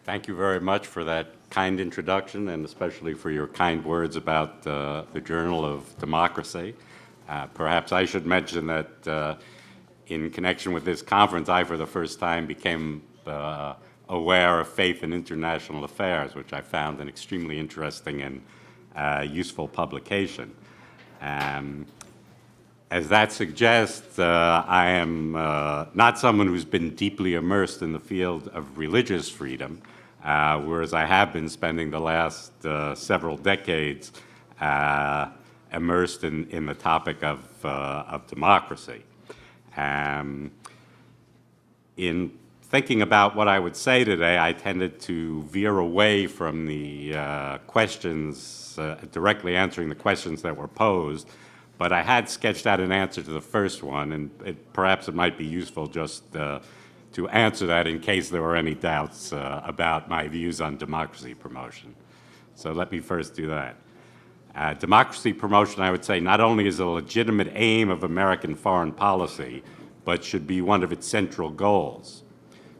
Thank you very much for that kind introduction, and especially for your kind words about the Journal of Democracy. Perhaps I should mention that in connection with this conference, I, for the first time, became aware of Faith in International Affairs, which I found an extremely interesting and useful publication. As that suggests, I am not someone who's been deeply immersed in the field of religious freedom, whereas I have been spending the last several decades immersed in the topic of democracy. In thinking about what I would say today, I tended to veer away from the questions, directly answering the questions that were posed, but I had sketched out an answer to the first one, and perhaps it might be useful just to answer that in case there were any doubts about my views on democracy promotion. So let me first do that. Democracy promotion, I would say, not only is a legitimate aim of American foreign policy, but should be one of its central goals.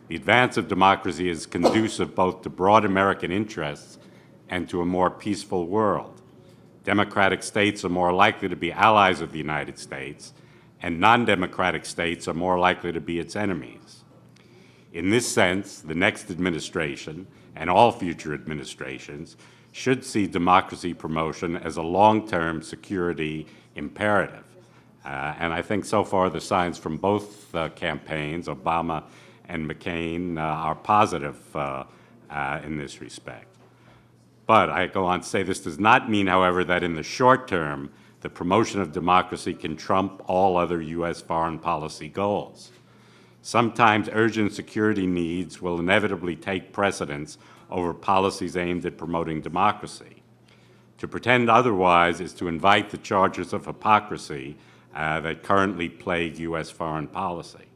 The advance of democracy is conducive both to broad American interests and to a more peaceful world. Democratic states are more likely to be allies of the United States, and non-democratic states are more likely to be its enemies. In this sense, the next administration, and all future administrations, should see democracy promotion as a long-term security imperative. And I think so far the signs from both campaigns, Obama and McCain, are positive in this respect. But I go on to say this does not mean, however, that in the short term, the promotion of democracy can trump all other U.S. foreign policy goals. Sometimes urgent security needs will inevitably take precedence over policies aimed at promoting democracy. To pretend otherwise is to invite the charges of hypocrisy that currently plague U.S. foreign policy.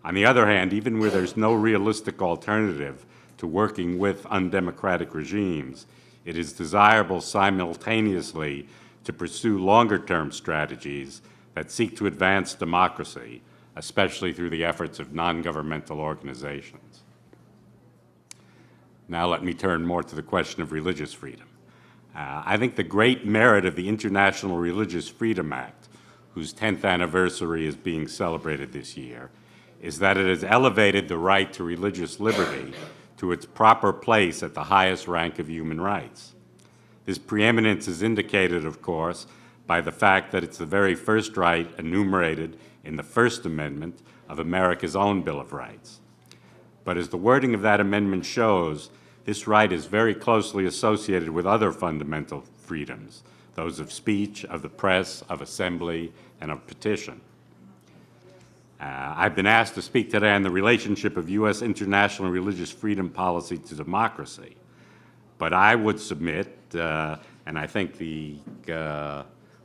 On the other hand, even where there's no realistic alternative to working with undemocratic regimes, it is desirable simultaneously to pursue longer-term strategies that seek to advance democracy, especially through the efforts of non-governmental organizations. Now let me turn more to the question of religious freedom. I think the great merit of the International Religious Freedom Act, whose 10th anniversary is being celebrated this year, is that it has elevated the right to religious liberty to its proper place at the highest rank of human rights. This preeminence is indicated, of course, by the fact that it's the very first right enumerated in the First Amendment of America's own Bill of Rights. But as the wording of that amendment shows, this right is very closely associated with other fundamental freedoms, those of speech, of the press, of assembly, and of petition. I've been asked to speak today on the relationship of U.S. international religious freedom policy to democracy. But I would submit, and I think the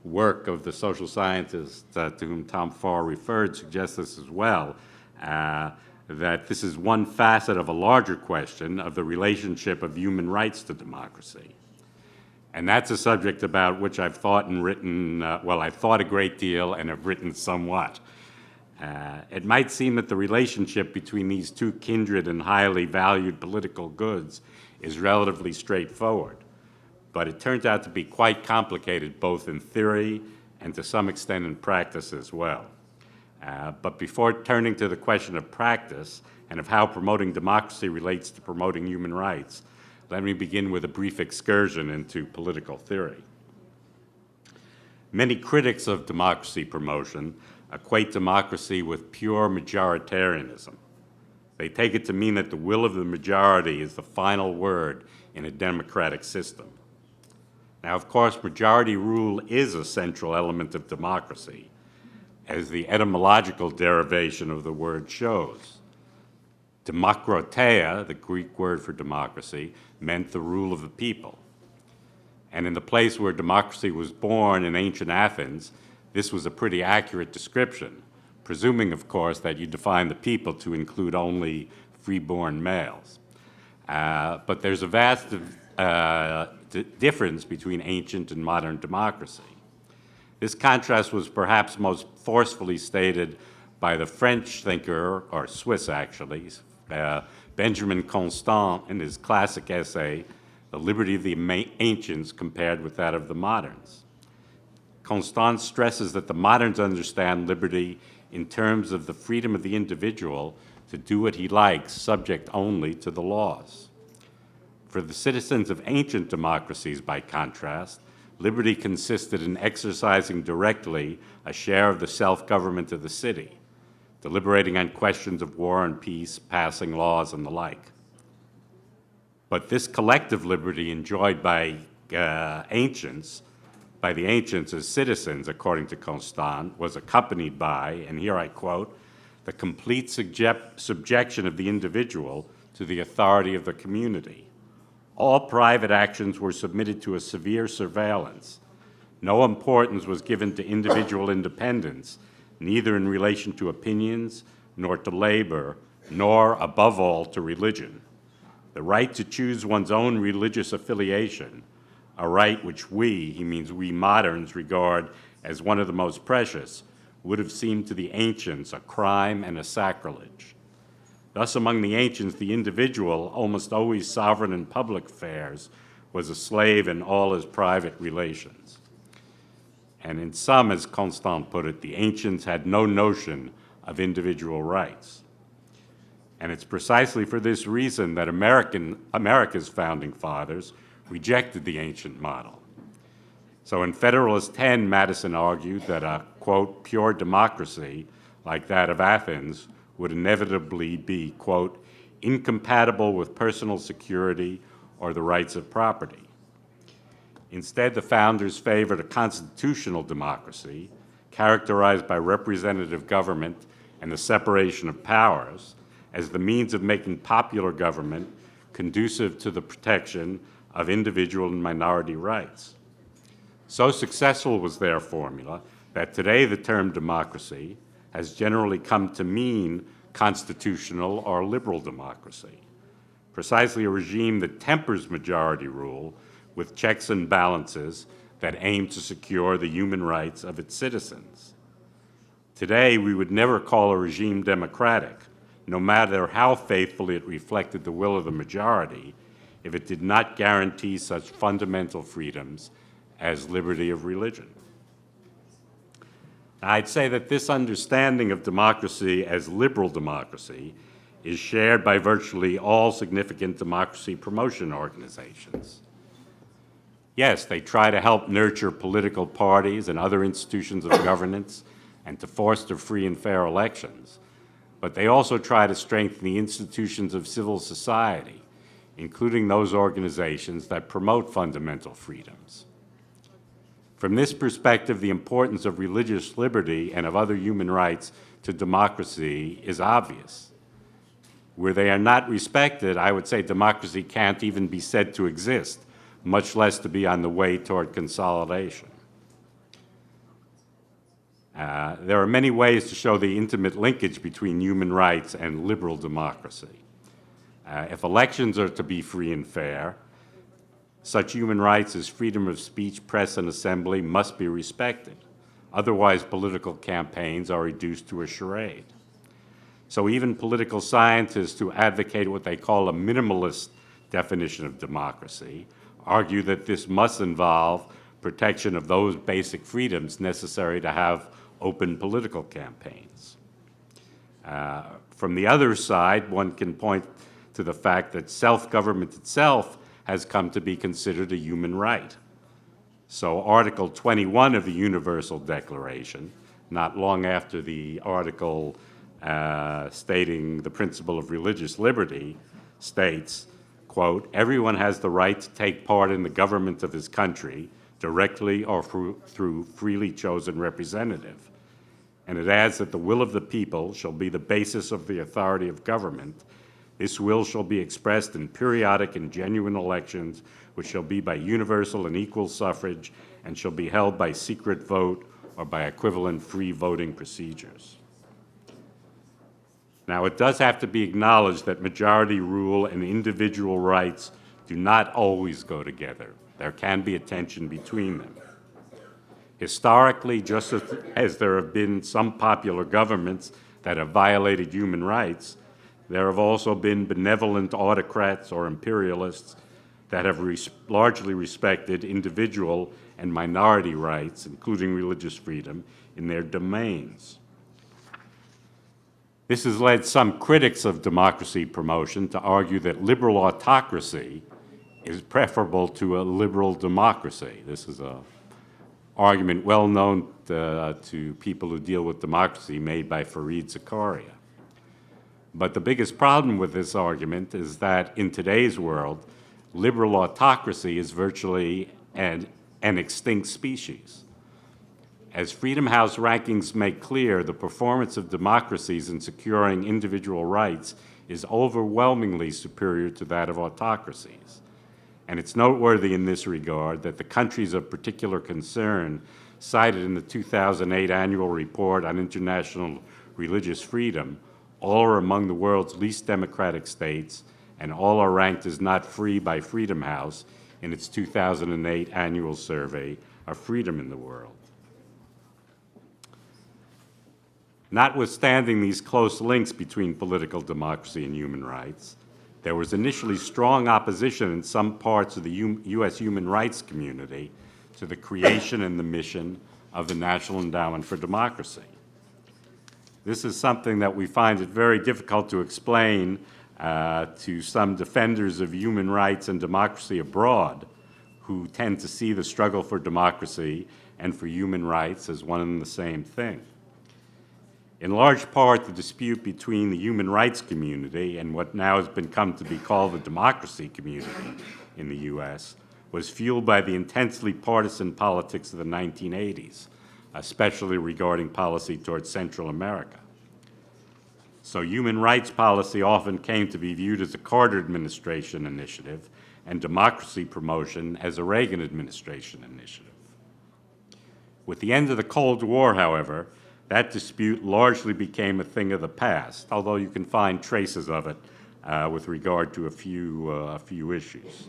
work of the social scientist to whom Tom Farr referred suggests this as well, that this is one facet of a larger question of the relationship of human rights to democracy. And that's a subject about which I've thought and written, well, I've thought a great deal and have written somewhat. It might seem that the relationship between these two kindred and highly valued political goods is relatively straightforward, but it turns out to be quite complicated both in theory and to some extent in practice as well. But before turning to the question of practice and of how promoting democracy relates to promoting human rights, let me begin with a brief excursion into political theory. Many critics of democracy promotion equate democracy with pure majoritarianism. They take it to mean that the will of the majority is the final word in a democratic system. Now, of course, majority rule is a central element of democracy, as the etymological derivation of the word shows. Demokrateia, the Greek word for democracy, meant the rule of the people. And in the place where democracy was born in ancient Athens, this was a pretty accurate description, presuming, of course, that you define the people to include only freeborn males. But there's a vast difference between ancient and modern democracy. This contrast was perhaps most forcefully stated by the French thinker, or Swiss actually, Benjamin Constant, in his classic essay, The Liberty of the Ancients Compared with That of the Moderns. Constant stresses that the moderns understand liberty in terms of the freedom of the individual to do what he likes, subject only to the laws. For the citizens of ancient democracies, by contrast, liberty consisted in exercising directly a share of the self-government of the city, deliberating on questions of war and peace, passing laws, and the like. But this collective liberty enjoyed by the ancients as citizens, according to Constant, was accompanied by, and here I quote, the complete subjection of the individual to the authority of the community. All private actions were submitted to a severe surveillance. No importance was given to individual independence, neither in relation to opinions, nor to labor, nor, above all, to religion. The right to choose one's own religious affiliation, a right which he means we moderns, regard as one of the most precious, would have seemed to the ancients a crime and a sacrilege. Thus, among the ancients, the individual, almost always sovereign in public affairs, was a slave in all his private relations. And in sum, as Constant put it, the ancients had no notion of individual rights. And it's precisely for this reason that America's founding fathers rejected the ancient model. So in Federalist 10, Madison argued that a, quote, pure democracy like that of Athens would inevitably be, quote, incompatible with personal security or the rights of property. Instead, the founders favored a constitutional democracy characterized by representative government and the separation of powers as the means of making popular government conducive to the protection of individual and minority rights. So successful was their formula that today the term democracy has generally come to mean constitutional or liberal democracy, precisely a regime that tempers majority rule with checks and balances that aim to secure the human rights of its citizens. Today, we would never call a regime democratic, no matter how faithfully it reflected the will of the majority, if it did not guarantee such fundamental freedoms as liberty of religion. Now, I'd say that this understanding of democracy as liberal democracy is shared by virtually all significant democracy promotion organizations. Yes, they try to help nurture political parties and other institutions of governance and to foster free and fair elections, but they also try to strengthen the institutions of civil society, including those organizations that promote fundamental freedoms. From this perspective, the importance of religious liberty and of other human rights to democracy is obvious. Where they are not respected, I would say democracy can't even be said to exist, much less to be on the way toward consolidation. There are many ways to show the intimate linkage between human rights and liberal democracy. If elections are to be free and fair, such human rights as freedom of speech, press, and assembly must be respected. Otherwise, political campaigns are reduced to a charade. So even political scientists who advocate what they call a minimalist definition of democracy argue that this must involve protection of those basic freedoms necessary to have open political campaigns. From the other side, one can point to the fact that self-government itself has come to be considered a human right. So Article 21 of the Universal Declaration, not long after the article stating the principle of religious liberty, states, quote, everyone has the right to take part in the government of his country, directly or through freely chosen representative. And it adds that the will of the people shall be the basis of the authority of government. This will shall be expressed in periodic and genuine elections, which shall be by universal and equal suffrage, and shall be held by secret vote or by equivalent free voting procedures. Now, it does have to be acknowledged that majority rule and individual rights do not always go together. There can be a tension between them. Historically, just as there have been some popular governments that have violated human rights, there have also been benevolent autocrats or imperialists that have largely respected individual and minority rights, including religious freedom, in their domains. This has led some critics of democracy promotion to argue that liberal autocracy is preferable to a liberal democracy. This is an argument well known to people who deal with democracy, made by Fareed Zakaria. But the biggest problem with this argument is that in today's world, liberal autocracy is virtually an extinct species. As Freedom House rankings make clear, the performance of democracies in securing individual rights is overwhelmingly superior to that of autocracies. And it's noteworthy in this regard that the countries of particular concern cited in the 2008 annual report on international religious freedom all are among the world's least democratic states, and all are ranked as not free by Freedom House in its 2008 annual survey of freedom in the world. Notwithstanding these close links between political democracy and human rights, there was initially strong opposition in some parts of the U.S. human rights community to the creation and the mission of the National Endowment for Democracy. This is something that we find it very difficult to explain to some defenders of human rights and democracy abroad, who tend to see the struggle for democracy and for human rights as one and the same thing. In large part, the dispute between the human rights community and what now has come to be called the democracy community in the U.S. was fueled by the intensely partisan politics of the 1980s, especially regarding policy towards Central America. So human rights policy often came to be viewed as a Carter administration initiative and democracy promotion as a Reagan administration initiative. With the end of the Cold War, however, that dispute largely became a thing of the past, although you can find traces of it with regard to a few issues.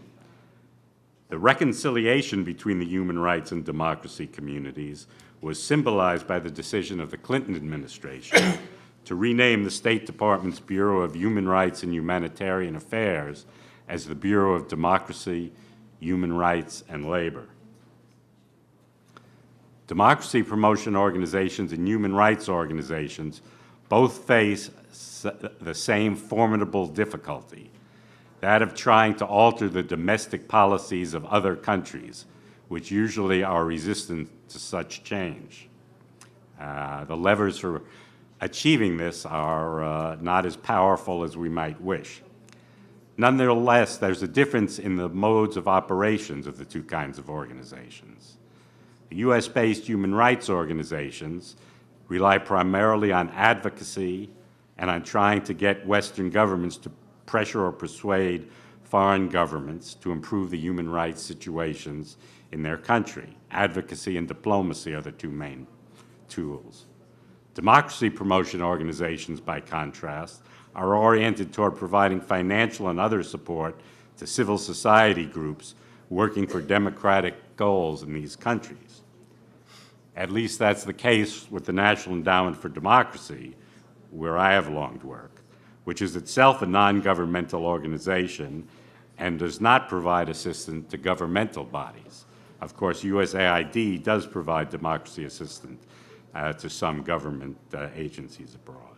The reconciliation between the human rights and democracy communities was symbolized by the decision of the Clinton administration to rename the State Department's Bureau of Human Rights and Humanitarian Affairs as the Bureau of Democracy, Human Rights, and Labor. Democracy promotion organizations and human rights organizations both face the same formidable difficulty, that of trying to alter the domestic policies of other countries, which usually are resistant to such change. The levers for achieving this are not as powerful as we might wish. Nonetheless, there's a difference in the modes of operations of the two kinds of organizations. The U.S.-based human rights organizations rely primarily on advocacy and on trying to get Western governments to pressure or persuade foreign governments to improve the human rights situations in their country. Advocacy and diplomacy are the two main tools. Democracy promotion organizations, by contrast, are oriented toward providing financial and other support to civil society groups working for democratic goals in these countries. At least that's the case with the National Endowment for Democracy, where I have long worked, which is itself a non-governmental organization and does not provide assistance to governmental bodies. Of course, USAID does provide democracy assistance to some government agencies abroad.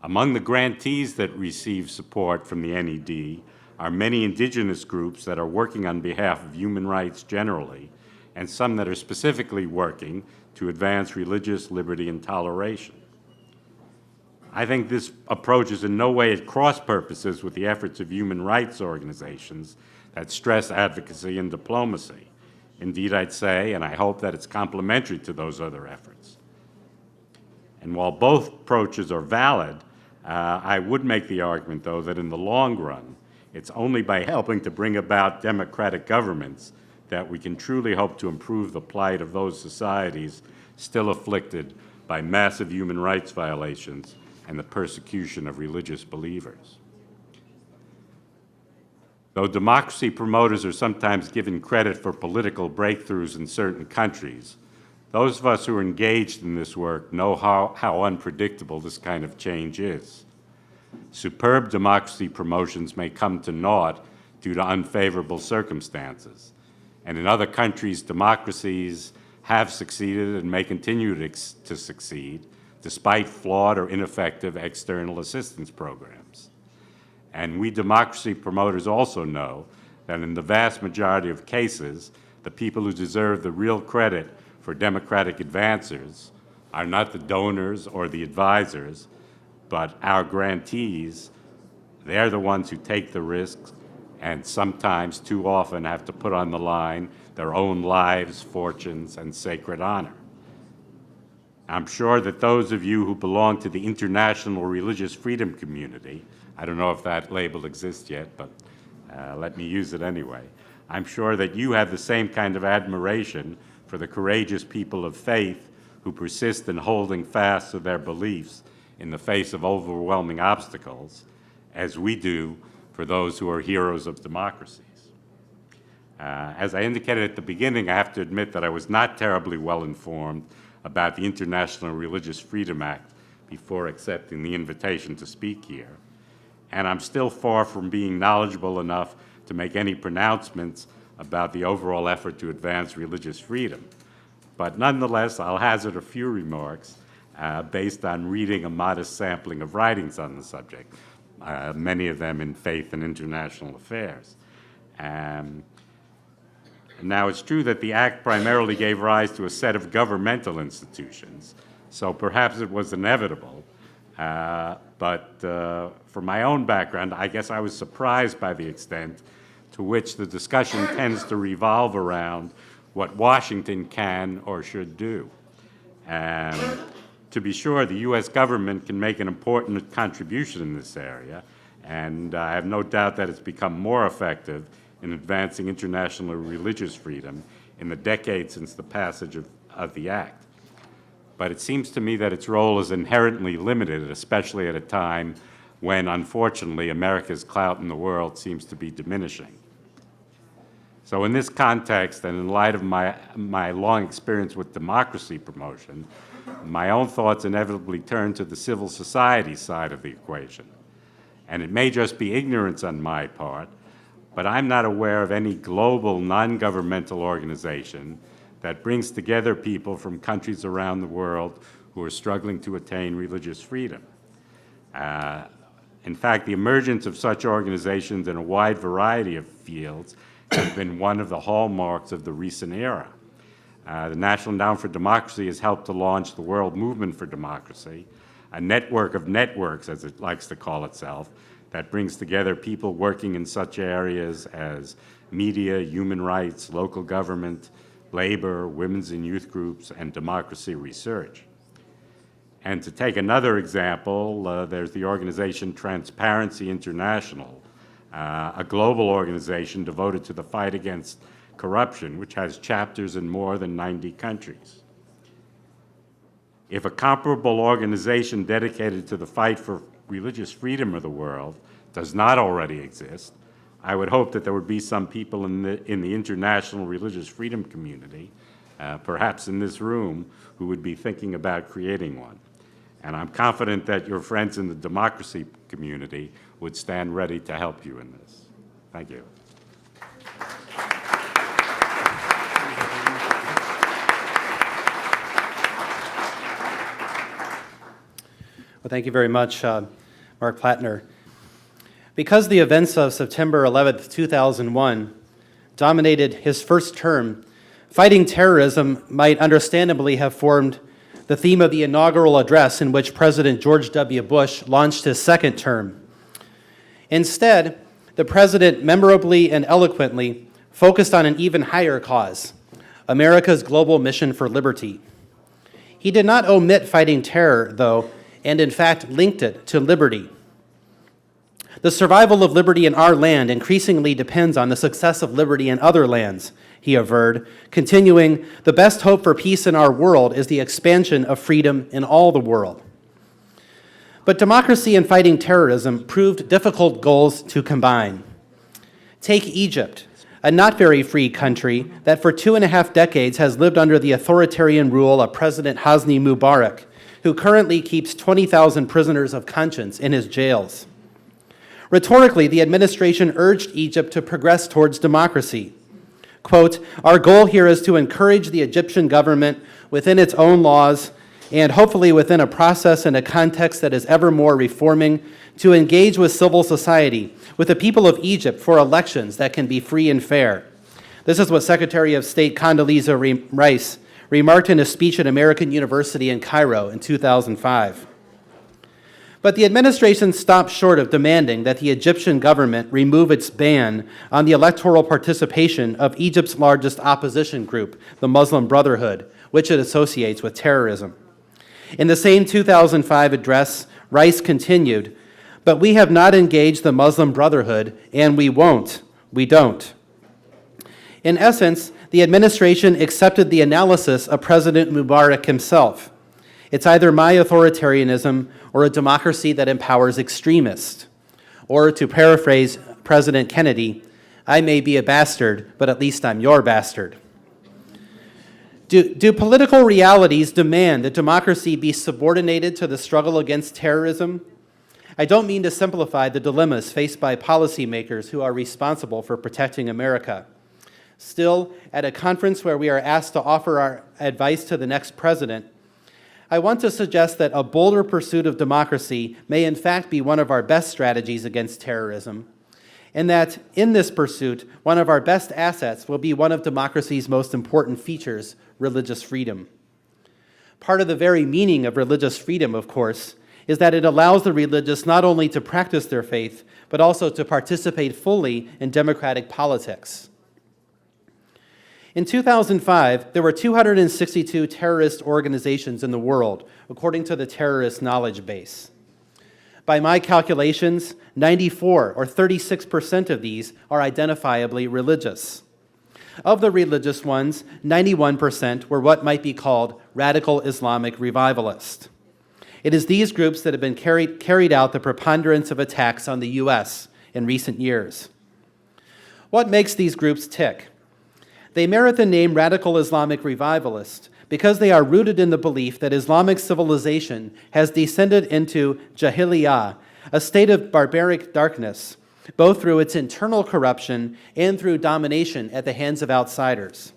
Among the grantees that receive support from the NED are many indigenous groups that are working on behalf of human rights generally, and some that are specifically working to advance religious liberty and toleration. I think this approach is in no way at cross purposes with the efforts of human rights organizations that stress advocacy and diplomacy. Indeed, I'd say, and I hope that it's complementary to those other efforts. And while both approaches are valid, I would make the argument, though, that in the long run, it's only by helping to bring about democratic governments that we can truly hope to improve the plight of those societies still afflicted by massive human rights violations and the persecution of religious believers. Though democracy promoters are sometimes given credit for political breakthroughs in certain countries, those of us who are engaged in this work know how unpredictable this kind of change is. superb democracy promotions may come to naught due to unfavorable circumstances. And in other countries, democracies have succeeded and may continue to succeed despite flawed or ineffective external assistance programs. And we democracy promoters also know that in the vast majority of cases, the people who deserve the real credit for democratic advances are not the donors or the advisors, but our grantees. They're the ones who take the risks and sometimes too often have to put on the line their own lives, fortunes, and sacred honor. I'm sure that those of you who belong to the international religious freedom community, I don't know if that label exists yet, but let me use it anyway. I'm sure that you have the same kind of admiration for the courageous people of faith who persist in holding fast to their beliefs in the face of overwhelming obstacles, as we do for those who are heroes of democracies. As I indicated at the beginning, I have to admit that I was not terribly well informed about the International Religious Freedom Act before accepting the invitation to speak here. And I'm still far from being knowledgeable enough to make any pronouncements about the overall effort to advance religious freedom. But nonetheless, I'll hazard a few remarks based on reading a modest sampling of writings on the subject, many of them in faith and international affairs. Now, it's true that the Act primarily gave rise to a set of governmental institutions, so perhaps it was inevitable. But from my own background, I guess I was surprised by the extent to which the discussion tends to revolve around what Washington can or should do. To be sure, the U.S. government can make an important contribution in this area, and I have no doubt that it's become more effective in advancing international religious freedom in the decades since the passage of the Act. But it seems to me that its role is inherently limited, especially at a time when, unfortunately, America's clout in the world seems to be diminishing. So in this context, and in light of my long experience with democracy promotion, my own thoughts inevitably turn to the civil society side of the equation. And it may just be ignorance on my part, but I'm not aware of any global non-governmental organization that brings together people from countries around the world who are struggling to attain religious freedom. In fact, the emergence of such organizations in a wide variety of fields has been one of the hallmarks of the recent era. The National Endowment for Democracy has helped to launch the World Movement for Democracy, a network of networks, as it likes to call itself, that brings together people working in such areas as media, human rights, local government, labor, women's and youth groups, and democracy research. And to take another example, there's the organization Transparency International, a global organization devoted to the fight against corruption, which has chapters in more than 90 countries. If a comparable organization dedicated to the fight for religious freedom of the world does not already exist, I would hope that there would be some people in the international religious freedom community, perhaps in this room, who would be thinking about creating one. And I'm confident that your friends in the democracy community would stand ready to help you in this. Thank you. Well, thank you very much, Marc Plattner. Because the events of September 11th, 2001 dominated his first term, fighting terrorism might understandably have formed the theme of the inaugural address in which President George W. Bush launched his second term. Instead, the president memorably and eloquently focused on an even higher cause, America's global mission for liberty. He did not omit fighting terror, though, and in fact linked it to liberty. The survival of liberty in our land increasingly depends on the success of liberty in other lands, he averred, continuing, the best hope for peace in our world is the expansion of freedom in all the world. But democracy and fighting terrorism proved difficult goals to combine. Take Egypt, a not very free country that for 2.5 decades has lived under the authoritarian rule of President Hosni Mubarak, who currently keeps 20,000 prisoners of conscience in his jails. Rhetorically, the administration urged Egypt to progress towards democracy. Quote, "Our goal here is to encourage the Egyptian government within its own laws and hopefully within a process and a context that is ever more reforming, to engage with civil society, with the people of Egypt for elections that can be free and fair." This is what Secretary of State Condoleezza Rice remarked in a speech at American University in Cairo in 2005. But the administration stopped short of demanding that the Egyptian government remove its ban on the electoral participation of Egypt's largest opposition group, the Muslim Brotherhood, which it associates with terrorism. In the same 2005 address, Rice continued, "But we have not engaged the Muslim Brotherhood, and we won't. We don't." In essence, the administration accepted the analysis of President Mubarak himself. It's either my authoritarianism or a democracy that empowers extremists. Or, to paraphrase President Kennedy, I may be a bastard, but at least I'm your bastard. Do political realities demand that democracy be subordinated to the struggle against terrorism? I don't mean to simplify the dilemmas faced by policymakers who are responsible for protecting America. Still, at a conference where we are asked to offer our advice to the next president, I want to suggest that a bolder pursuit of democracy may in fact be one of our best strategies against terrorism, and that in this pursuit, one of our best assets will be one of democracy's most important features, religious freedom. Part of the very meaning of religious freedom, of course, is that it allows the religious not only to practice their faith, but also to participate fully in democratic politics. In 2005, there were 262 terrorist organizations in the world, according to the Terrorist Knowledge Base. By my calculations, 94 or 36% of these are identifiably religious. Of the religious ones, 91% were what might be called radical Islamic revivalist. It is these groups that have been carried out the preponderance of attacks on the U.S. in recent years. What makes these groups tick? They merit the name Radical Islamic Revivalist because they are rooted in the belief that Islamic civilization has descended into Jahiliyyah, a state of barbaric darkness, both through its internal corruption and through domination at the hands of outsiders.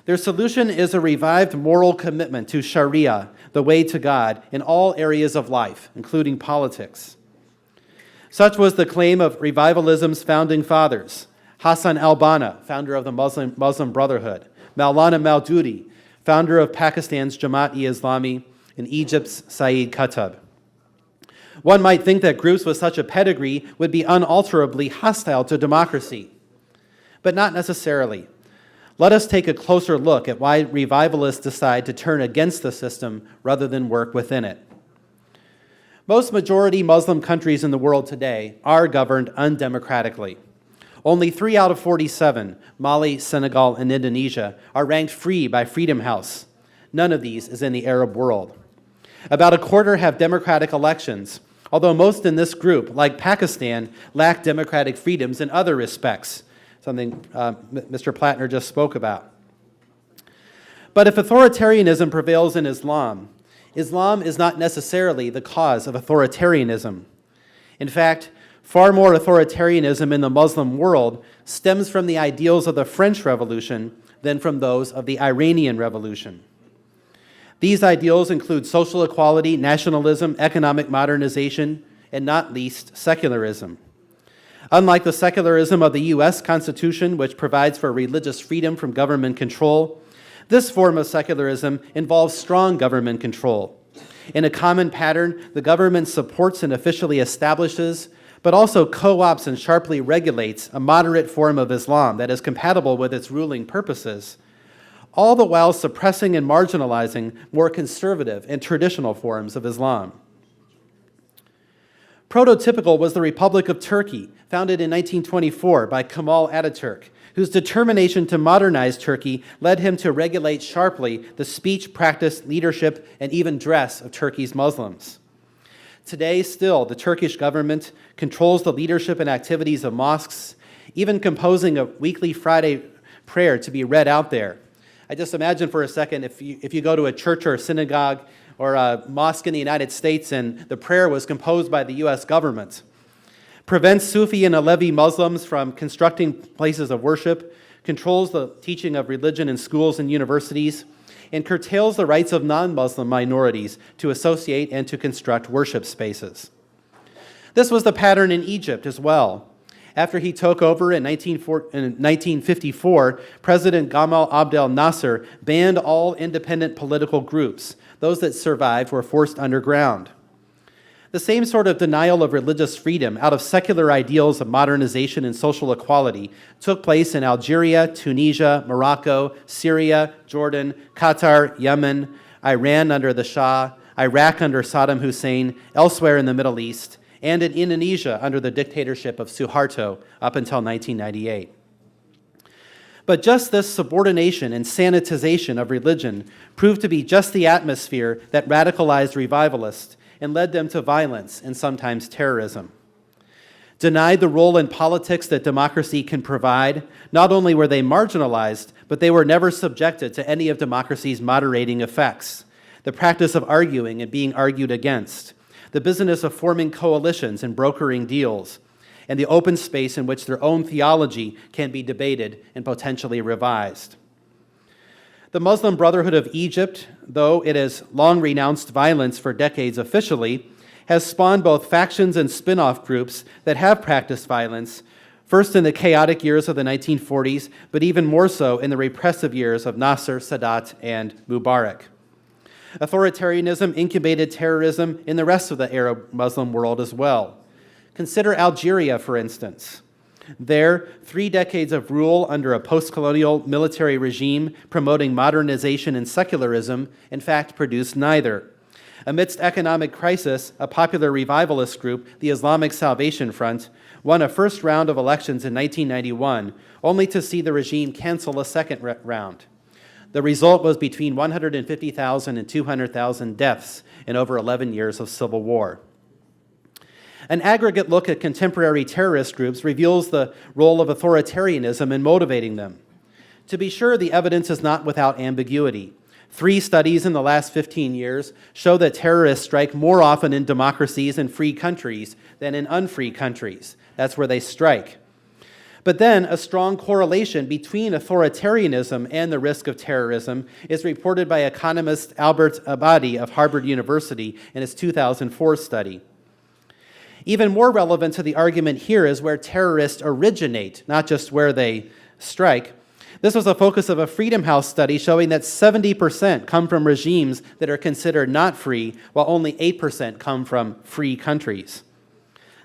Their solution is a revived moral commitment to Sharia, the way to God, in all areas of life, including politics. Such was the claim of revivalism's founding fathers: Hassan al-Banna, founder of the Muslim Brotherhood; Maulana Maududi, founder of Pakistan's Jamaat-e-Islami; and Egypt's Sayyid Qutb. One might think that groups with such a pedigree would be unalterably hostile to democracy, but not necessarily. Let us take a closer look at why revivalists decide to turn against the system rather than work within it. Most majority Muslim countries in the world today are governed undemocratically. Only 3 out of 47, Mali, Senegal, and Indonesia, are ranked free by Freedom House. None of these is in the Arab world. About a quarter have democratic elections, although most in this group, like Pakistan, lack democratic freedoms in other respects, something Mr. Plattner just spoke about. But if authoritarianism prevails in Islam, Islam is not necessarily the cause of authoritarianism. In fact, far more authoritarianism in the Muslim world stems from the ideals of the French Revolution than from those of the Iranian Revolution. These ideals include social equality, nationalism, economic modernization, and not least, secularism. Unlike the secularism of the U.S. Constitution, which provides for religious freedom from government control, this form of secularism involves strong government control. In a common pattern, the government supports and officially establishes, but also co-opts and sharply regulates a moderate form of Islam that is compatible with its ruling purposes, all the while suppressing and marginalizing more conservative and traditional forms of Islam. Prototypical was the Republic of Turkey, founded in 1924 by Kemal Ataturk, whose determination to modernize Turkey led him to regulate sharply the speech, practice, leadership, and even dress of Turkey's Muslims. Today, still, the Turkish government controls the leadership and activities of mosques, even composing a weekly Friday prayer to be read out there. I just imagine for a second, if you go to a church or a synagogue or a mosque in the United States and the prayer was composed by the U.S. government. Prevents Sufi and Alevi Muslims from constructing places of worship, controls the teaching of religion in schools and universities, and curtails the rights of non-Muslim minorities to associate and to construct worship spaces. This was the pattern in Egypt as well. After he took over in 1954, President Gamal Abdel Nasser banned all independent political groups. Those that survived were forced underground. The same sort of denial of religious freedom out of secular ideals of modernization and social equality took place in Algeria, Tunisia, Morocco, Syria, Jordan, Qatar, Yemen, Iran under the Shah, Iraq under Saddam Hussein, elsewhere in the Middle East, and in Indonesia under the dictatorship of Suharto up until 1998. But just this subordination and sanitization of religion proved to be just the atmosphere that radicalized revivalists and led them to violence and sometimes terrorism. Denied the role in politics that democracy can provide, not only were they marginalized, but they were never subjected to any of democracy's moderating effects, the practice of arguing and being argued against, the business of forming coalitions and brokering deals, and the open space in which their own theology can be debated and potentially revised. The Muslim Brotherhood of Egypt, though it has long renounced violence for decades officially, has spawned both factions and spin-off groups that have practiced violence, first in the chaotic years of the 1940s, but even more so in the repressive years of Nasser, Sadat, and Mubarak. Authoritarianism incubated terrorism in the rest of the Arab Muslim world as well. Consider Algeria, for instance. There, 3 decades of rule under a post-colonial military regime promoting modernization and secularism, in fact, produced neither. Amidst economic crisis, a popular revivalist group, the Islamic Salvation Front, won a first round of elections in 1991, only to see the regime cancel a second round. The result was between 150,000 and 200,000 deaths in over 11 years of civil war. An aggregate look at contemporary terrorist groups reveals the role of authoritarianism in motivating them. To be sure, the evidence is not without ambiguity. 3 studies in the last 15 years show that terrorists strike more often in democracies and free countries than in unfree countries. That's where they strike. But then a strong correlation between authoritarianism and the risk of terrorism is reported by economist Albert Abadi of Harvard University in his 2004 study. Even more relevant to the argument here is where terrorists originate, not just where they strike. This was a focus of a Freedom House study showing that 70% come from regimes that are considered not free, while only 8% come from free countries.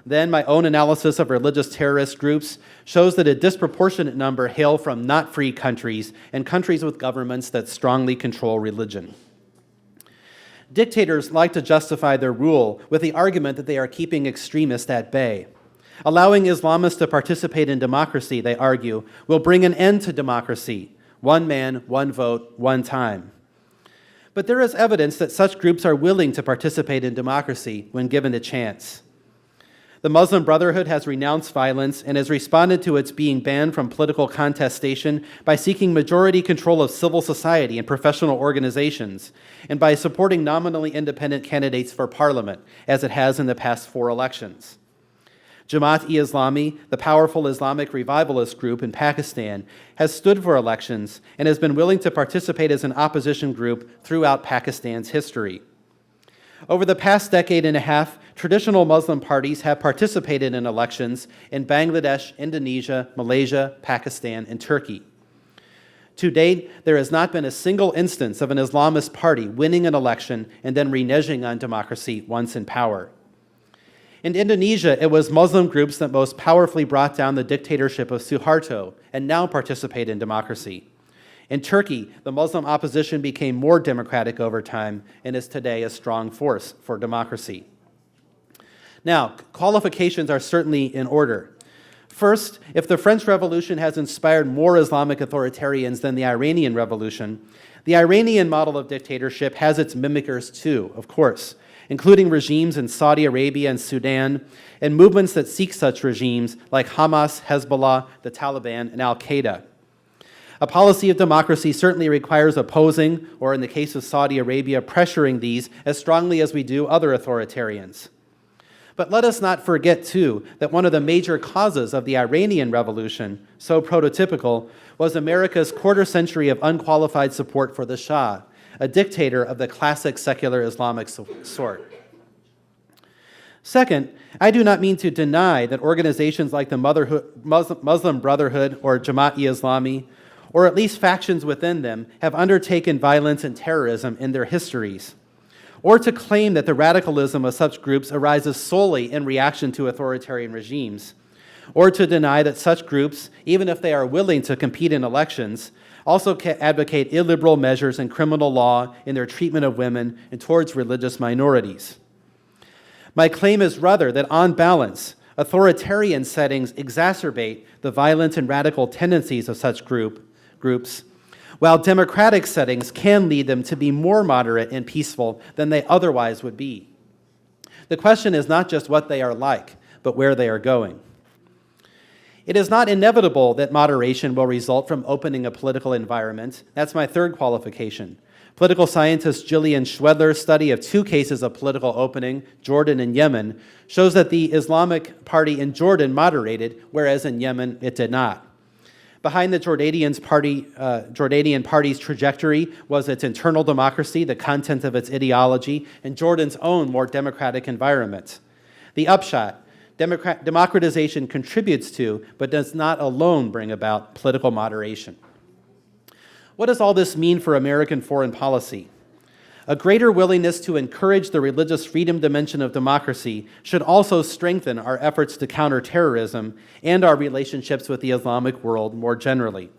Then my own analysis of religious terrorist groups shows that a disproportionate number hail from not free countries and countries with governments that strongly control religion. Dictators like to justify their rule with the argument that they are keeping extremists at bay. Allowing Islamists to participate in democracy, they argue, will bring an end to democracy. One man, one vote, one time. But there is evidence that such groups are willing to participate in democracy when given the chance. The Muslim Brotherhood has renounced violence and has responded to its being banned from political contestation by seeking majority control of civil society and professional organizations, and by supporting nominally independent candidates for parliament, as it has in the past 4 elections. Jamaat-e-Islami, the powerful Islamic revivalist group in Pakistan, has stood for elections and has been willing to participate as an opposition group throughout Pakistan's history. Over the past decade and a half, traditional Muslim parties have participated in elections in Bangladesh, Indonesia, Malaysia, Pakistan, and Turkey. To date, there has not been a single instance of an Islamist party winning an election and then reneging on democracy once in power. In Indonesia, it was Muslim groups that most powerfully brought down the dictatorship of Suharto and now participate in democracy. In Turkey, the Muslim opposition became more democratic over time and is today a strong force for democracy. Now, qualifications are certainly in order. First, if the French Revolution has inspired more Islamic authoritarians than the Iranian Revolution, the Iranian model of dictatorship has its mimickers too, of course, including regimes in Saudi Arabia and Sudan, and movements that seek such regimes like Hamas, Hezbollah, the Taliban, and Al-Qaeda. A policy of democracy certainly requires opposing, or in the case of Saudi Arabia, pressuring these as strongly as we do other authoritarians. But let us not forget, too, that one of the major causes of the Iranian Revolution, so prototypical, was America's quarter-century of unqualified support for the Shah, a dictator of the classic secular Islamic sort. Second, I do not mean to deny that organizations like the Muslim Brotherhood or Jamaat-e-Islami, or at least factions within them, have undertaken violence and terrorism in their histories, or to claim that the radicalism of such groups arises solely in reaction to authoritarian regimes, or to deny that such groups, even if they are willing to compete in elections, also advocate illiberal measures in criminal law in their treatment of women and towards religious minorities. My claim is rather that, on balance, authoritarian settings exacerbate the violent and radical tendencies of such groups, while democratic settings can lead them to be more moderate and peaceful than they otherwise would be. The question is not just what they are like, but where they are going. It is not inevitable that moderation will result from opening a political environment. That's my third qualification. Political scientist Gillian Schwedler's study of two cases of political opening, Jordan and Yemen, shows that the Islamic Party in Jordan moderated, whereas in Yemen it did not. Behind the Jordanian party's trajectory was its internal democracy, the content of its ideology, and Jordan's own more democratic environment. The upshot: democratization contributes to, but does not alone bring about, political moderation. What does all this mean for American foreign policy? A greater willingness to encourage the religious freedom dimension of democracy should also strengthen our efforts to counter terrorism and our relationships with the Islamic world more generally.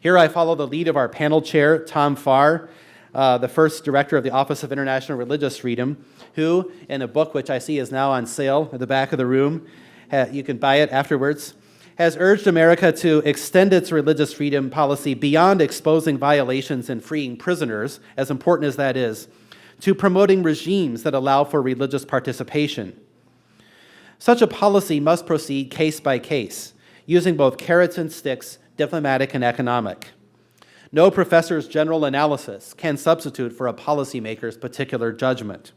Here I follow the lead of our panel chair, Tom Farr, the first director of the Office of International Religious Freedom, who, in a book which I see is now on sale at the back of the room, you can buy it afterwards, has urged America to extend its religious freedom policy beyond exposing violations and freeing prisoners, as important as that is, to promoting regimes that allow for religious participation. Such a policy must proceed case by case, using both carrots and sticks, diplomatic and economic. No professor's general analysis can substitute for a policymaker's particular judgment.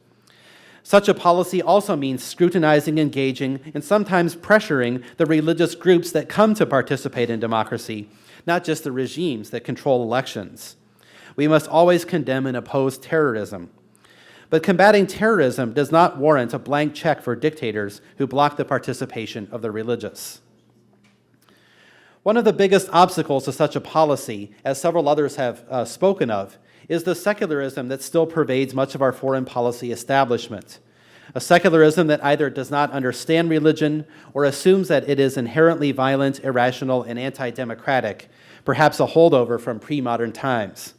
Such a policy also means scrutinizing, engaging, and sometimes pressuring the religious groups that come to participate in democracy, not just the regimes that control elections. We must always condemn and oppose terrorism. But combating terrorism does not warrant a blank check for dictators who block the participation of the religious. One of the biggest obstacles to such a policy, as several others have spoken of, is the secularism that still pervades much of our foreign policy establishment. A secularism that either does not understand religion or assumes that it is inherently violent, irrational, and anti-democratic, perhaps a holdover from pre-modern times.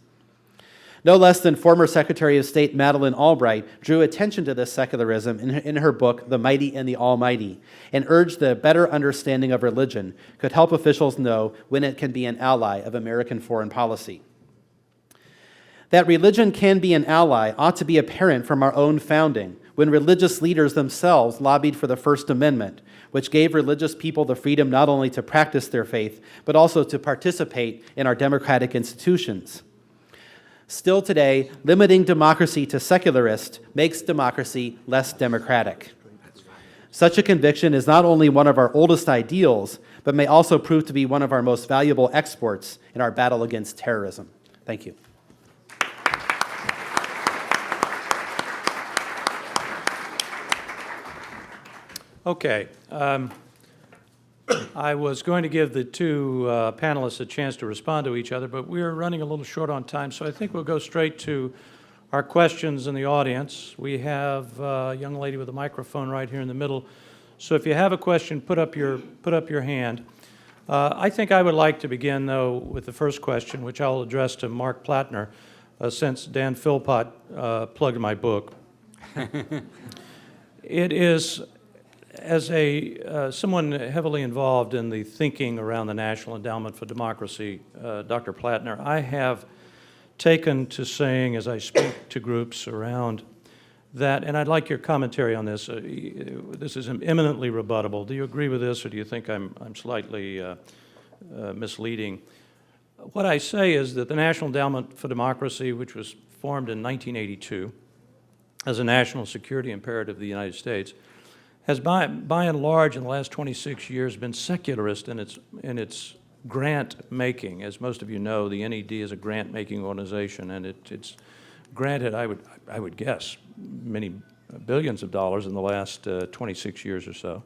No less than former Secretary of State Madeleine Albright drew attention to this secularism in her book, The Mighty and the Almighty, and urged that a better understanding of religion could help officials know when it can be an ally of American foreign policy. That religion can be an ally ought to be apparent from our own founding, when religious leaders themselves lobbied for the First Amendment, which gave religious people the freedom not only to practice their faith, but also to participate in our democratic institutions. Still today, limiting democracy to secularists makes democracy less democratic. Such a conviction is not only one of our oldest ideals, but may also prove to be one of our most valuable exports in our battle against terrorism. Thank you. Okay. I was going to give the two panelists a chance to respond to each other, but we're running a little short on time, so I think we'll go straight to our questions in the audience. We have a young lady with a microphone right here in the middle. So if you have a question, put up your hand. I think I would like to begin, though, with the first question, which I'll address to Marc Plattner, since Dan Philpott plugged my book. It is, as someone heavily involved in the thinking around the National Endowment for Democracy, Dr. Plattner, I have taken to saying, as I speak to groups around that, and I'd like your commentary on this. This is eminently rebuttable. Do you agree with this, or do you think I'm slightly misleading? what I say is that the National Endowment for Democracy, which was formed in 1982 as a national security imperative of the United States, has by and large in the last 26 years been secularist in its grant-making. As most of you know, the NED is a grant-making organization, and it's granted, I would guess, many billions of dollars in the last 26 years or so.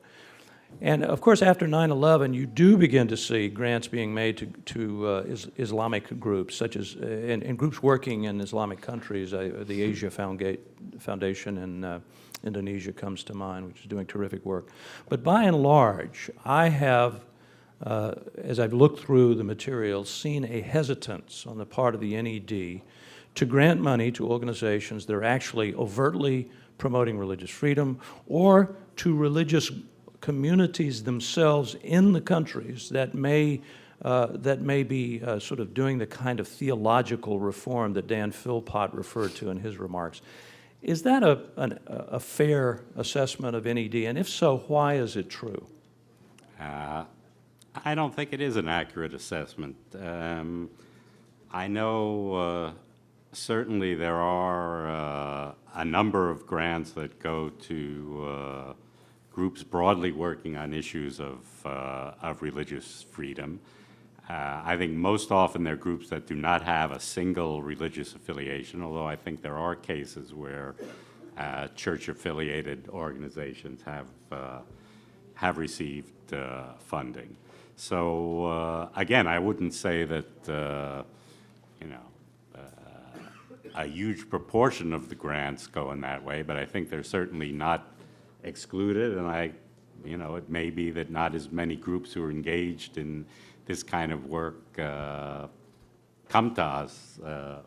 And of course, after 9/11, you do begin to see grants being made to Islamic groups, such as and groups working in Islamic countries. The Asia Foundation in Indonesia comes to mind, which is doing terrific work. But by and large, I have, as I've looked through the materials, seen a hesitance on the part of the NED to grant money to organizations that are actually overtly promoting religious freedom, or to religious communities themselves in the countries that may be sort of doing the kind of theological reform that Dan Philpott referred to in his remarks. Is that a fair assessment of NED? And if so, why is it true? I don't think it is an accurate assessment. I know certainly there are a number of grants that go to groups broadly working on issues of religious freedom. I think most often they're groups that do not have a single religious affiliation, although I think there are cases where church-affiliated organizations have received funding. So again, I wouldn't say that a huge proportion of the grants go in that way, but I think they're certainly not excluded, and it may be that not as many groups who are engaged in this kind of work come to us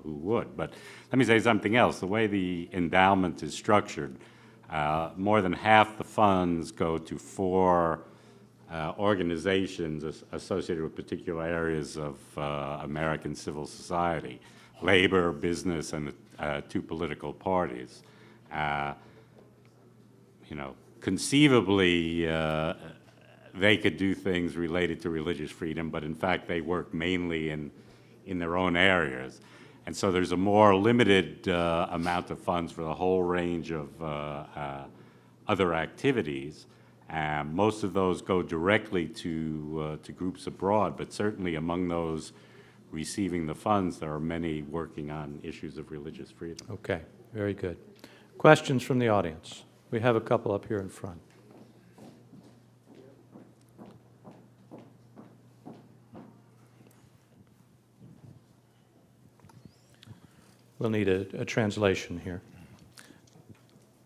who would. But let me say something else. The way the endowment is structured, more than half the funds go to 4 organizations associated with particular areas of American civil society: labor, business, and 2 political parties. Conceivably, they could do things related to religious freedom, but in fact they work mainly in their own areas. And so there's a more limited amount of funds for the whole range of other activities. Most of those go directly to groups abroad, but certainly among those receiving the funds, there are many working on issues of religious freedom. Okay, very good. Questions from the audience? We have a couple up here in front. We'll need a translation here.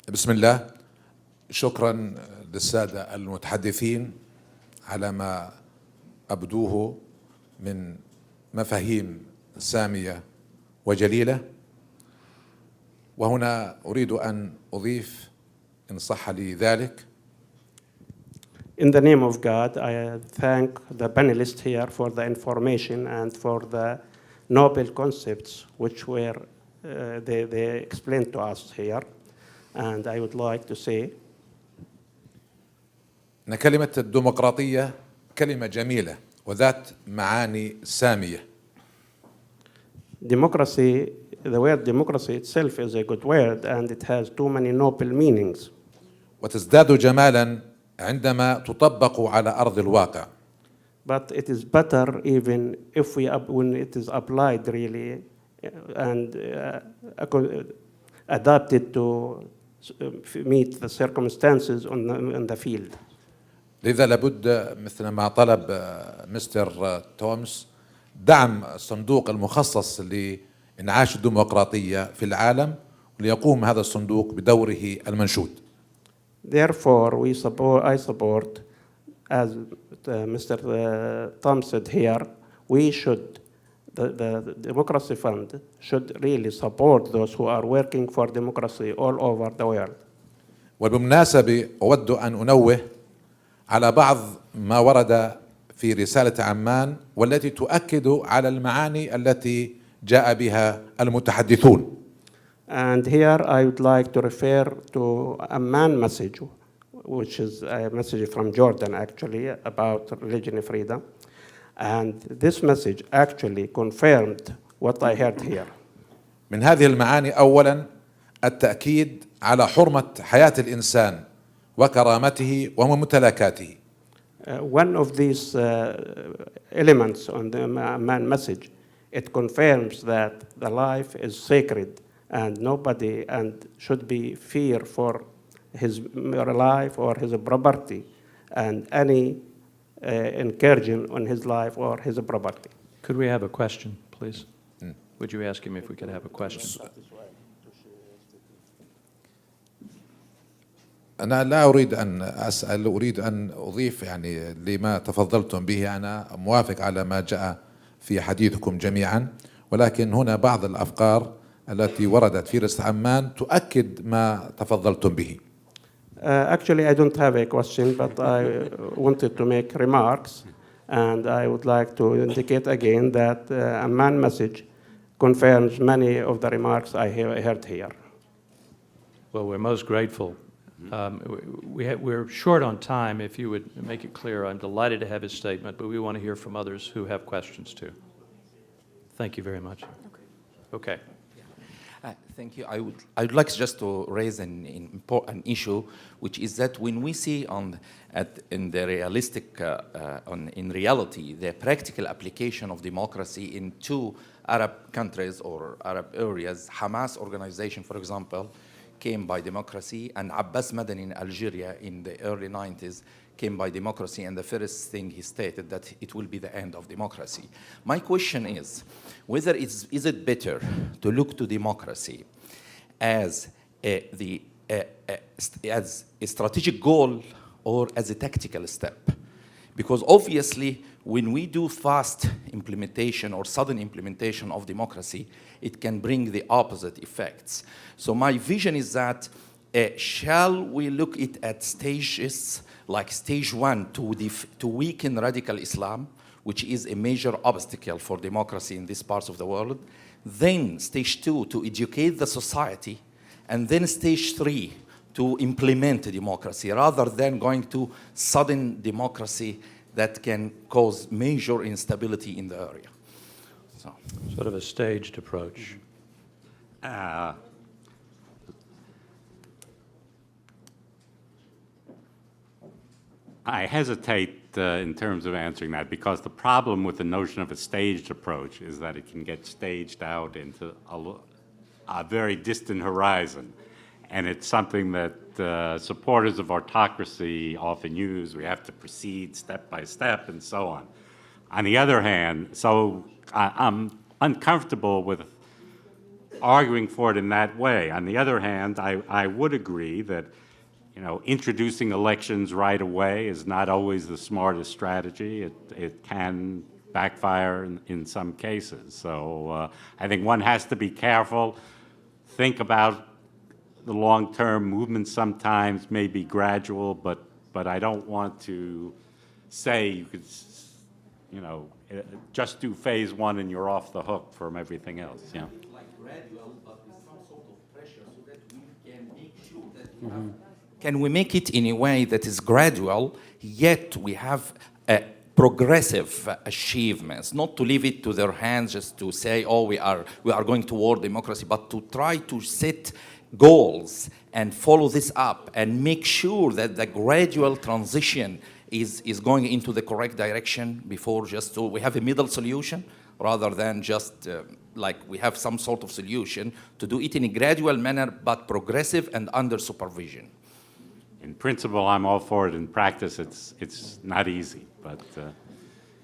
بسم الله. شكرا للسادة المتحدثين على ما أبدوه من مفاهيم سامية وجليلة. وهنا أريد أن أضيف إن صح لي ذلك. In the name of God, I thank the panelists here for the information and for the noble concepts which were they explained to us here. And I would like to say أن كلمة الديمقراطية كلمة جميلة وذات معاني سامية. Democracy, the word democracy itself is a good word, and it has too many noble meanings. وتزداد جمالا عندما تطبق على أرض الواقع. But it is better even if when it is applied really and adapted to meet the circumstances on the field. لذا لابد مثل ما طلب مستر تومس دعم الصندوق المخصص لإنعاش الديمقراطية في العالم وليقوم هذا الصندوق بدوره المنشود. Therefore, I support, as Mr. Tom said here, the Democracy Fund should really support those who are working for democracy all over the world. وبالمناسبة أود أن أنوه على بعض ما ورد في رسالة عمان والتي تؤكد على المعاني التي جاء بها المتحدثون. And here I would like to refer to Amman message, which is a message from Jordan actually about religion freedom. And this message actually confirmed what I heard here. من هذه المعاني أولا التأكيد على حرمة حياة الإنسان وكرامته وممتلكاته. One of these elements on the man message, it confirms that the life is sacred and nobody and should be fear for his life or his property and any incursion on his life or his property. Could we have a question, please? Would you ask him if we could have a question? أنا لا أريد أن أسأل، أريد أن أضيف يعني لما تفضلتم به. أنا موافق على ما جاء في حديثكم جميعا، ولكن هنا بعض الأفكار التي وردت في رسالة عمان تؤكد ما تفضلتم به. Actually, I don't have a question, but I wanted to make remarks, and I would like to indicate again that a man message confirms many of the remarks I heard here. Well, we're most grateful. We're short on time. If you would make it clear, I'm delighted to have his statement, but we want to hear from others who have questions too. Thank you very much. Okay. Thank you. I'd like just to raise an important issue, which is that when we see in the realistic, in reality, the practical application of democracy in two Arab countries or Arab areas, Hamas organization, for example, came by democracy, and Abbas Madani in Algeria in the early 90s came by democracy, and the first thing he stated that it will be the end of democracy. My question is, whether is it better to look to democracy as a strategic goal or as a tactical step? Because obviously, when we do fast implementation or sudden implementation of democracy, it can bring the opposite effects. So my vision is that shall we look at stages, like stage one to weaken radical Islam, which is a major obstacle for democracy in these parts of the world, then stage two to educate the society, and then stage three to implement democracy, rather than going to sudden democracy that can cause major instability in the area. So. Sort of a staged approach. I hesitate in terms of answering that, because the problem with the notion of a staged approach is that it can get staged out into a very distant horizon. And it's something that supporters of autocracy often use. We have to proceed step by step and so on. On the other hand, so I'm uncomfortable with arguing for it in that way. On the other hand, I would agree that, you know, introducing elections right away is not always the smartest strategy. It can backfire in some cases. So I think one has to be careful, think about the long-term movement sometimes may be gradual, but I don't want to say you could, you know, just do phase one and you're off the hook from everything else. Yeah. Like gradual, but with some sort of pressure, so that we can make sure that we have. Can we make it in a way that is gradual, yet we have progressive achievements, not to leave it to their hands, just to say, oh, we are going toward democracy, but to try to set goals and follow this up and make sure that the gradual transition is going into the correct direction before just we have a middle solution, rather than just like we have some sort of solution, to do it in a gradual manner but progressive and under supervision. In principle, I'm all for it. In practice, it's not easy, but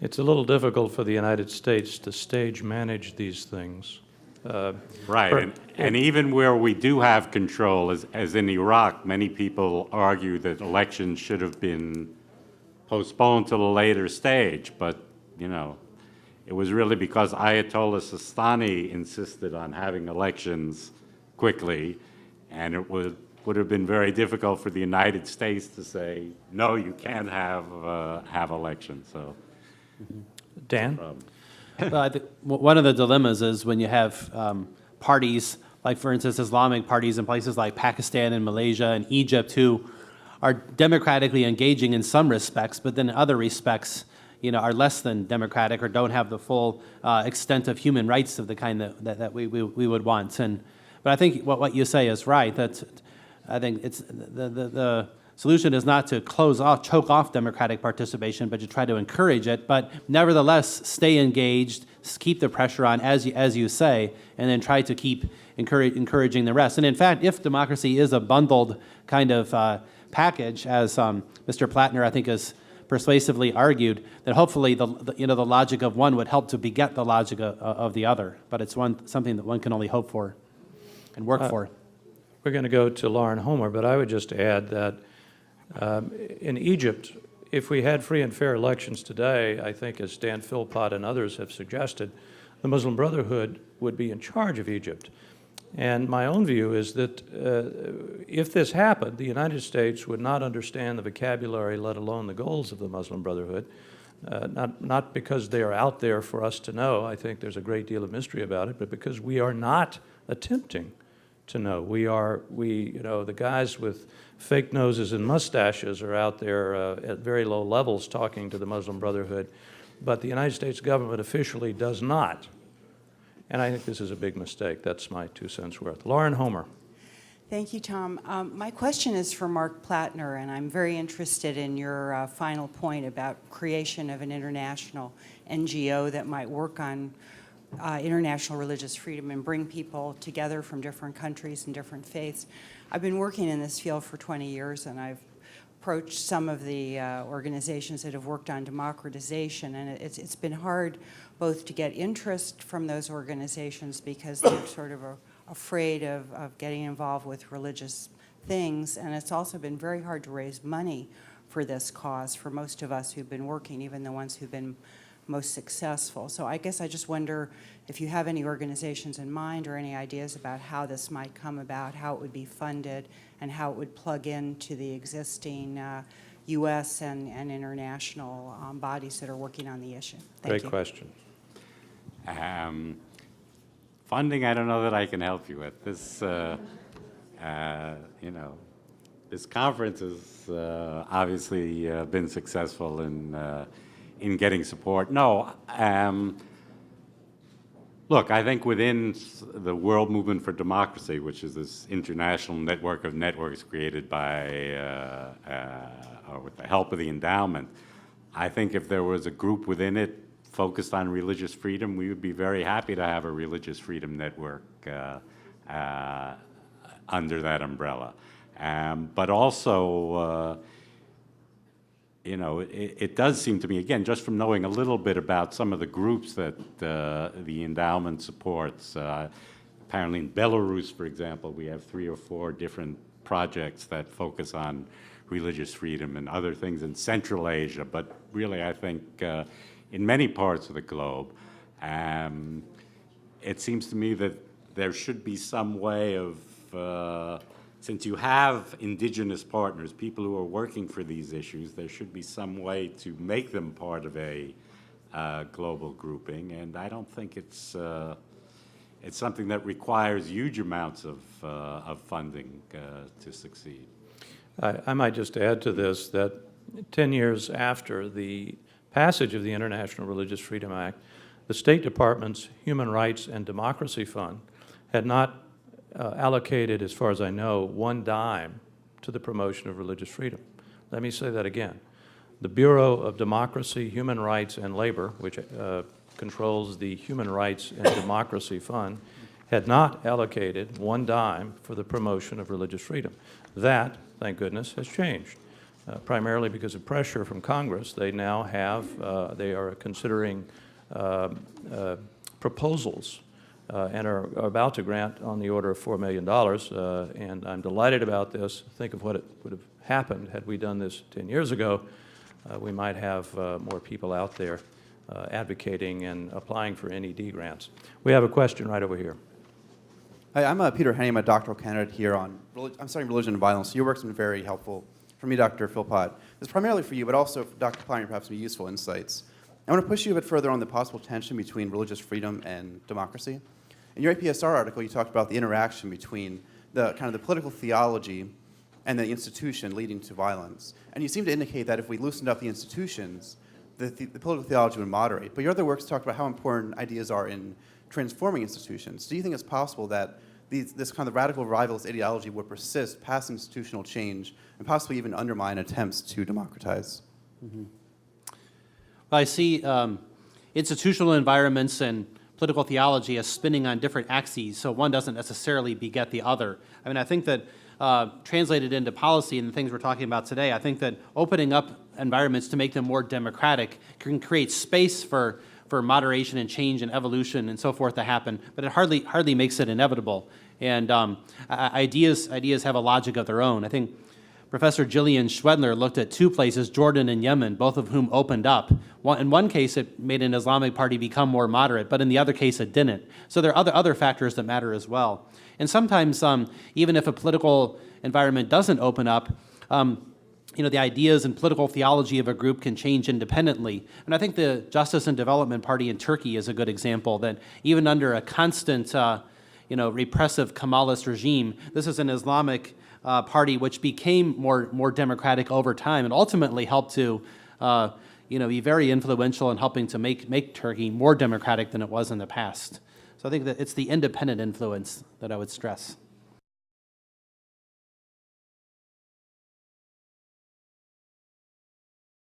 It's a little difficult for the United States to stage manage these things. right. And even where we do have control, as in Iraq, many people argue that elections should have been postponed to the later stage. But, you know, it was really because Ayatollah Sistani insisted on having elections quickly, and it would have been very difficult for the United States to say, no, you can't have elections. So, Dan? Well, I think one of the dilemmas is when you have parties, like for instance, Islamic parties in places like Pakistan and Malaysia and Egypt, who are democratically engaging in some respects, but then in other respects, are less than democratic or don't have the full extent of human rights of the kind that we would want. But I think what you say is right. That I think it's the solution is not to choke off democratic participation, but to try to encourage it. But nevertheless, stay engaged, keep the pressure on, as you say, and then try to keep encouraging the rest. And in fact, if democracy is a bundled kind of package, as Mr. Plattner, I think, has persuasively argued, that hopefully the logic of one would help to beget the logic of the other. But it's something that one can only hope for and work for. We're going to go to Lauren Homer, but I would just add that in Egypt, if we had free and fair elections today, I think, as Dan Philpott and others have suggested, the Muslim Brotherhood would be in charge of Egypt. And my own view is that if this happened, the United States would not understand the vocabulary, let alone the goals of the Muslim Brotherhood, not because they are out there for us to know. I think there's a great deal of mystery about it, but because we are not attempting to know. The guys with fake noses and mustaches are out there at very low levels talking to the Muslim Brotherhood, but the United States government officially does not. And I think this is a big mistake. That's my 2 cents worth. Lauren Homer. Thank you, Tom. My question is for Marc Plattner, and I'm very interested in your final point about creation of an international NGO that might work on international religious freedom and bring people together from different countries and different faiths. I've been working in this field for 20 years, and I've approached some of the organizations that have worked on democratization, and it's been hard both to get interest from those organizations because they're sort of afraid of getting involved with religious things, and it's also been very hard to raise money for this cause for most of us who've been working, even the ones who've been most successful. So I guess I just wonder if you have any organizations in mind or any ideas about how this might come about, how it would be funded, and how it would plug into the existing U.S. and international bodies that are working on the issue. Thank you. Great question. Funding, I don't know that I can help you with. This, this conference has obviously been successful in getting support. No, look, I think within the World Movement for Democracy, which is this international network of networks created by, or with the help of the Endowment, I think if there was a group within it focused on religious freedom, we would be very happy to have a religious freedom network under that umbrella. But also, it does seem to me, again, just from knowing a little bit about some of the groups that the endowment supports, apparently in Belarus, for example, we have 3 or 4 different projects that focus on religious freedom and other things in Central Asia, but really I think in many parts of the globe. It seems to me that there should be some way of, since you have indigenous partners, people who are working for these issues, there should be some way to make them part of a global grouping. And I don't think it's something that requires huge amounts of funding to succeed. I might just add to this that 10 years after the passage of the International Religious Freedom Act, the State Department's Human Rights and Democracy Fund had not allocated, as far as I know, 1 dime to the promotion of religious freedom. Let me say that again. The Bureau of Democracy, Human Rights, and Labor, which controls the Human Rights and Democracy Fund, had not allocated 1 dime for the promotion of religious freedom. That, thank goodness, has changed. Primarily because of pressure from Congress, they now have, they are considering proposals and are about to grant on the order of $4 million. And I'm delighted about this. Think of what it would have happened had we done this 10 years ago. We might have more people out there advocating and applying for NED grants. We have a question right over here. Hi, I'm Peter Henny. I'm a doctoral candidate here on, I'm studying religion and violence. Your work's been very helpful for me, Dr. Philpott. It's primarily for you, but also for Dr. Plattner, perhaps some useful insights. I want to push you a bit further on the possible tension between religious freedom and democracy. In your APSR article, you talked about the interaction between the kind of the political theology and the institution leading to violence. And you seem to indicate that if we loosened up the institutions, the political theology would moderate. But your other works talk about how important ideas are in transforming institutions. Do you think it's possible that this kind of radical revivalist ideology would persist past institutional change and possibly even undermine attempts to democratize? Mm-hmm. Well, I see institutional environments and political theology as spinning on different axes, so one doesn't necessarily beget the other. I mean, I think that translated into policy and the things we're talking about today, I think that opening up environments to make them more democratic can create space for moderation and change and evolution and so forth to happen, but it hardly makes it inevitable. And ideas have a logic of their own. I think Professor Gillian Schwedler looked at two places, Jordan and Yemen, both of whom opened up. In one case, it made an Islamic party become more moderate, but in the other case, it didn't. So there are other factors that matter as well. And sometimes, even if a political environment doesn't open up, the ideas and political theology of a group can change independently. And I think the Justice and Development Party in Turkey is a good example that even under a constant, repressive Kemalist regime, this is an Islamic party which became more democratic over time and ultimately helped to be very influential in helping to make Turkey more democratic than it was in the past. So I think that it's the independent influence that I would stress.